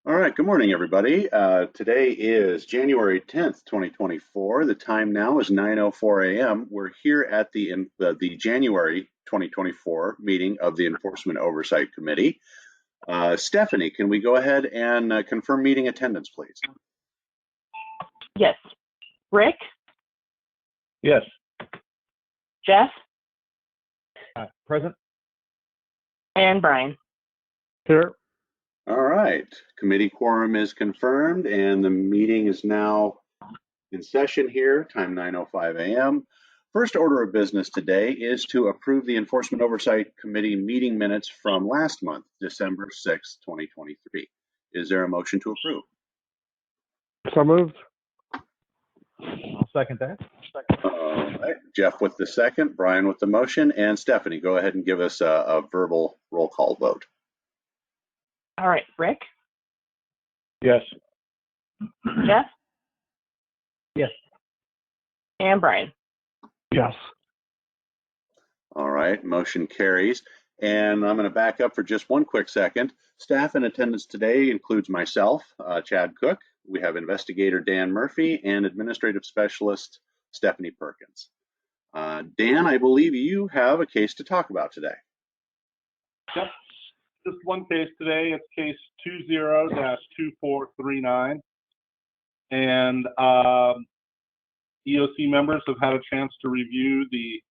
All right, good morning, everybody. Today is January 10th, 2024. The time now is 9:04 a.m. We're here at the January 2024 meeting of the Enforcement Oversight Committee. Stephanie, can we go ahead and confirm meeting attendance, please? Yes. Rick? Yes. Jeff? Present. And Brian? Here. All right, committee quorum is confirmed and the meeting is now in session here, time 9:05 a.m. First order of business today is to approve the Enforcement Oversight Committee meeting minutes from last month, December 6th, 2023. Is there a motion to approve? So moved. I'll second that. All right, Jeff with the second, Brian with the motion, and Stephanie, go ahead and give us a verbal roll call vote. All right. Rick? Yes. Jeff? Yes. And Brian? Yes. All right, motion carries. And I'm going to back up for just one quick second. Staff in attendance today includes myself, Chad Cook. We have investigator Dan Murphy and administrative specialist Stephanie Perkins. Dan, I believe you have a case to talk about today. Yep, just one case today. It's case 20-2439. And EOC members have had a chance to review the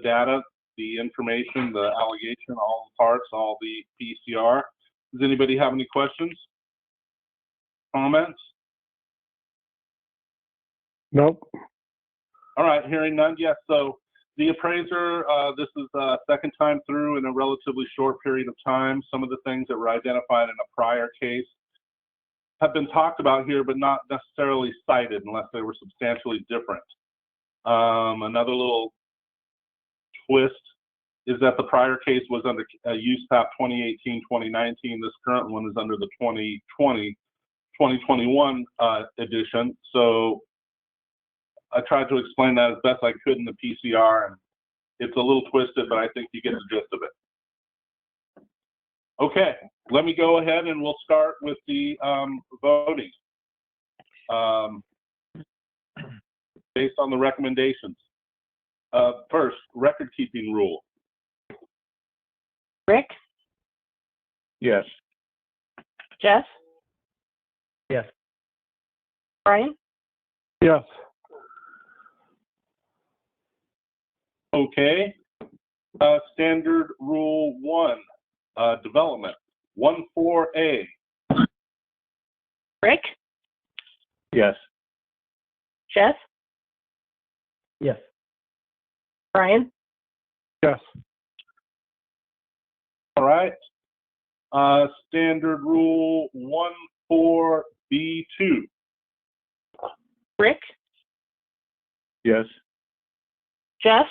data, the information, the allegation, all the parts, all the PCR. Does anybody have any questions, comments? Nope. All right, hearing none, yes. So the appraiser, this is the second time through in a relatively short period of time. Some of the things that were identified in a prior case have been talked about here, but not necessarily cited unless they were substantially different. Another little twist is that the prior case was under USPAP 2018-2019. This current one is under the 2020-2021 edition. So I tried to explain that as best I could in the PCR, and it's a little twisted, but I think you get the gist of it. Okay, let me go ahead and we'll start with the voting based on the recommendations. First, record-keeping rule. Rick? Yes. Jeff? Yes. Brian? Yes. Okay, standard rule 1, development, 14A. Rick? Yes. Jeff? Yes. Brian? Yes. All right, standard rule 14B2. Rick? Yes. Jeff?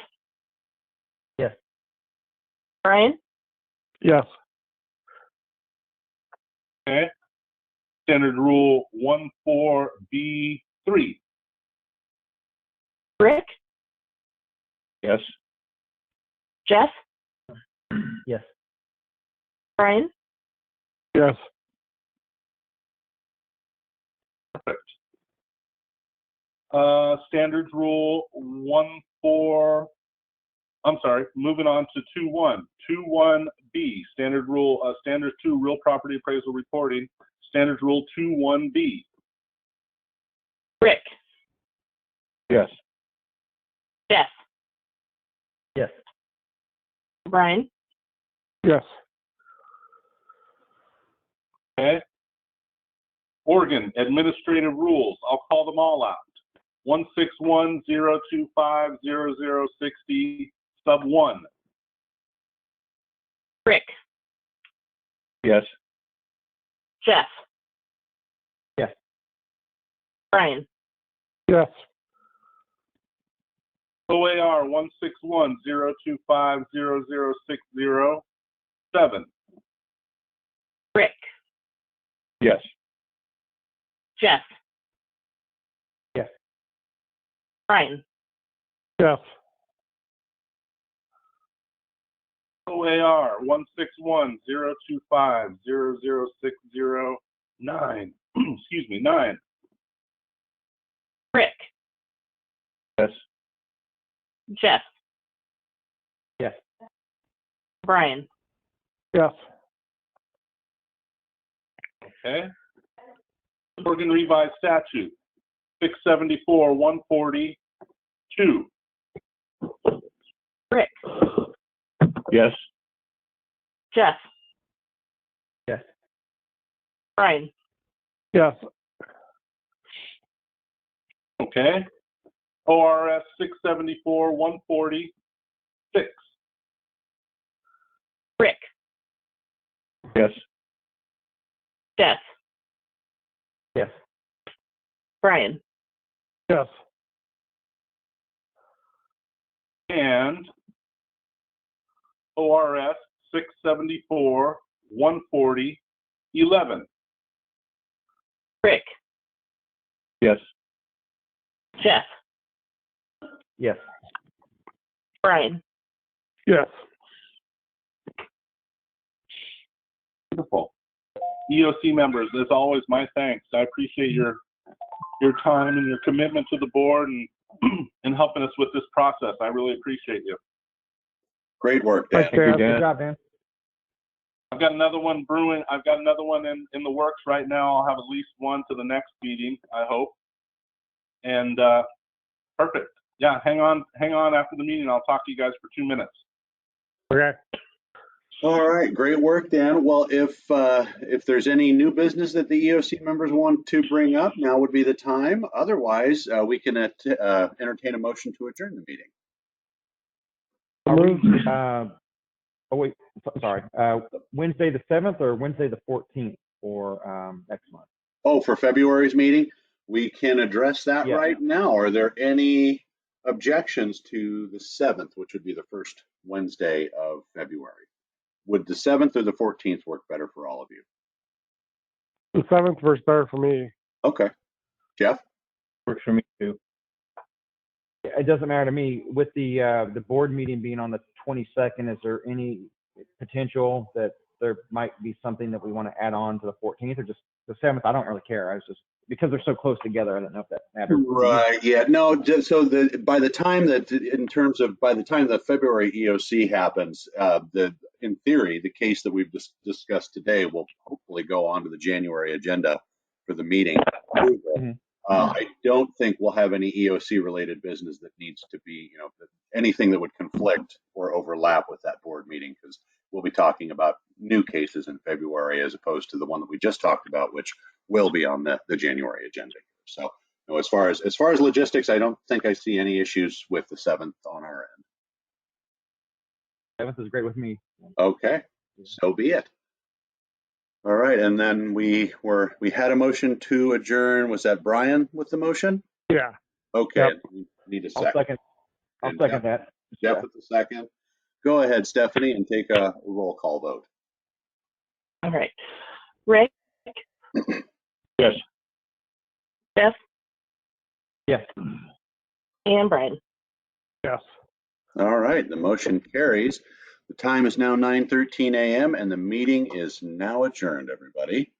Yes. Brian? Yes. Okay, standard rule 14B3. Rick? Yes. Jeff? Yes. Brian? Yes. Perfect. Standards rule moving on to 2.1. 2.1B, standard rule, standards 2, real property appraisal reporting. Standards rule 2.1B. Rick? Yes. Jeff? Yes. Brian? Yes. Okay. Oregon administrative rules. I'll call them all out. 161.025.0060 sub 1. Rick? Yes. Jeff? Yes. Brian? Yes. OAR 161.025.0060 7. Rick? Yes. Jeff? Yes. Brian? Yes. OAR 161.025.0060 9. Excuse me, 9. Rick, Yes. Jeff, Yes. Brian, Yes. Okay. Oregon Revised Statute 674-142. Rick, Yes. Jeff, Yes. Brian, Yes. Okay. ORS 674-146. Rick, Yes. Jeff, Yes. Brian, Yes. And ORS 674-140-11. Rick, Yes. Jeff, Yes. Brian. Yes. Wonderful. EOC members, as always, my thanks. I appreciate your time and your commitment to the board and and helping us with this process. I really appreciate you. Great work, Dan. Thanks, Dan. Good job, Dan. I've got another one brewing. I've got another one in the works right now. I'll have at least one to the next meeting, I hope. And perfect. Yeah, hang on after the meeting. I'll talk to you guys for 2 minutes. Okay. All right, great work, Dan. Well, if there's any new business that the EOC members want to bring up, now would be the time. Otherwise, we can entertain a motion to adjourn the meeting. Sorry. Wednesday the 7th or Wednesday the 14th for next month? Oh, for February's meeting, we can address that Yeah. right now. Are there any objections to the 7th, which would be the first Wednesday of February? Would the 7th or the 14th work better for all of you? The 7th works better for me. Okay. Jeff? Works for me too. It doesn't matter to me. With the board meeting being on the 22nd, is there any potential that there might be something that we want to add on to the 14th, or just the 7th? I don't really care. I was just, because they're so close together, I don't know if that matters. Right. Yeah. No. So by the time the February EOC happens, in theory, the case that we've discussed today will hopefully go on to the January agenda for the meeting. Mhm. I don't think we'll have any EOC related business that needs to be, anything that would conflict or overlap with that board meeting, because we'll be talking about new cases in February as opposed to the one that we just talked about, which will be on the January agenda. So, as far as logistics, I don't think I see any issues with the 7th on our end. 7th is great with me. Okay, so be it. All right, and then we had a motion to adjourn. Was that Brian with the motion? Yeah. Okay, Yep. we need a I'll second. second that. Jeff with the second. Go ahead, Stephanie, and take a roll call vote. All right. Rick, Yes. Jeff, Yes. and Brian. Yes. All right, the motion carries. The time is now 9:13 a.m. and the meeting is now adjourned, everybody.